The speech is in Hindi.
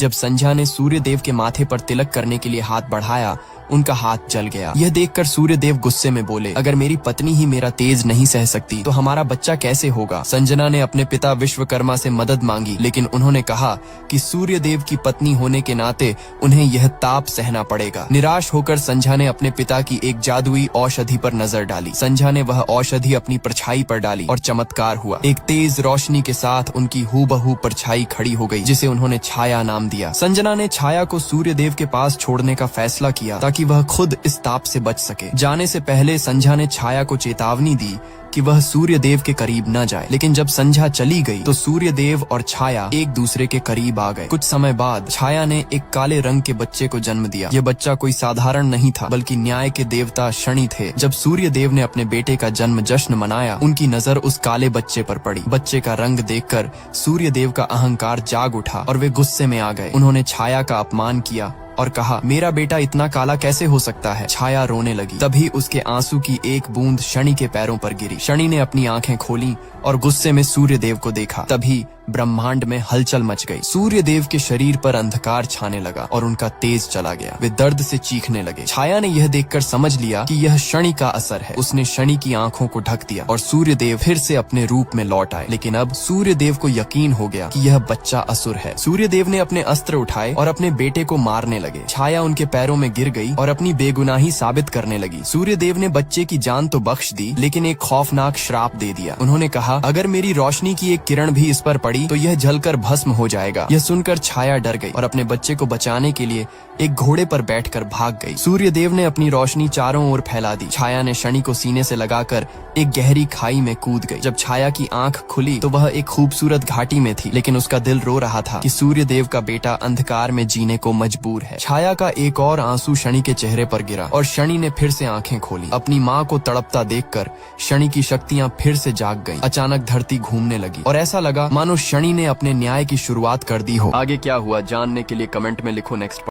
जब संध्या ने सूर्य देव के माथे पर तिलक करने के लिए हाथ बढ़ाया, उनका हाथ जल गया। यह देखकर सूर्य देव गुस्से में बोले, अगर मेरी पत्नी ही मेरा तेज नहीं सह सकती तो हमारा बच्चा कैसे होगा। संजना ने अपने पिता विश्वकर्मा से मदद मांगी, लेकिन उन्होंने कहा कि सूर्य देव की पत्नी होने के नाते उन्हें यह ताप सहना पड़ेगा। निराश होकर संध्या ने अपने पिता की एक जादुई औषधि पर नजर डाली। संध्या ने वह औषधि अपनी परछाई पर डाली और चमत्कार हुआ। एक तेज रोशनी के साथ उनकी हूबहू परछाई खड़ी हो गई, जिसे उन्होंने छाया नाम दिया। संजना ने छाया को सूर्य देव के पास छोड़ने का फैसला किया ताकि वह खुद इस ताप से बच सके। जाने से पहले संध्या ने छाया को चेतावनी दी कि वह सूर्य देव के करीब न जाए, लेकिन जब संध्या चली गई तो सूर्य देव और छाया एक दूसरे के करीब आ गए। कुछ समय बाद छाया ने एक काले रंग के बच्चे को जन्म दिया। यह बच्चा कोई साधारण नहीं था, बल्कि न्याय के देवता शनि थे। जब सूर्य देव ने अपने बेटे का जन्म जश्न मनाया, उनकी नजर उस काले बच्चे पर पड़ी। बच्चे का रंग देखकर सूर्य देव का अहंकार जाग उठा और वे गुस्से में आ गए। उन्होंने छाया का अपमान किया और कहा, मेरा बेटा इतना काला कैसे हो सकता है। छाया रोने लगी। तभी उसके आंसू की एक बूंद शनि के पैरों पर गिरी। शनि ने अपनी आंखें खोली और गुस्से में सूर्य देव को देखा। तभी ब्रह्मांड में हलचल मच गई। सूर्य देव के शरीर पर अंधकार छाने लगा और उनका तेज चला गया। वे दर्द से चीखने लगे। छाया ने यह देखकर समझ लिया कि यह शनि का असर है। उसने शनि की आंखों को ढक दिया और सूर्य देव फिर से अपने रूप में लौट आए। लेकिन अब सूर्य देव को यकीन हो गया कि यह बच्चा असुर है। सूर्य देव ने अपने अस्त्र उठाए और अपने बेटे को मारने लगे। छाया उनके पैरों में गिर गई और अपनी बेगुनाही साबित करने लगी। सूर्य देव ने बच्चे की जान तो बख्श दी, लेकिन एक खौफनाक श्राप दे दिया। उन्होंने कहा, अगर मेरी रोशनी की एक किरण भी इस पर पड़ी तो यह जलकर भस्म हो जाएगा। यह सुनकर छाया डर गई और अपने बच्चे को बचाने के लिए एक घोड़े पर बैठकर भाग गई। सूर्य देव ने अपनी रोशनी चारों ओर फैला दी। छाया ने शनि को सीने से लगाकर एक गहरी खाई में कूद गई। जब छाया की आंख खुली तो वह एक खूबसूरत घाटी में थी, लेकिन उसका दिल रो रहा था कि सूर्य देव का बेटा अंधकार में जीने को मजबूर है। छाया का एक और आंसू शनि के चेहरे पर गिरा और शनि ने फिर से आंखें खोली। अपनी माँ को तड़पता देखकर शनि की शक्तियाँ फिर से जाग गईं। अचानक धरती घूमने लगी और ऐसा लगा मानो शनि ने अपने न्याय की शुरुआत कर दी हो। आगे क्या हुआ जानने के लिए कमेंट में लिखो नेक्स्ट।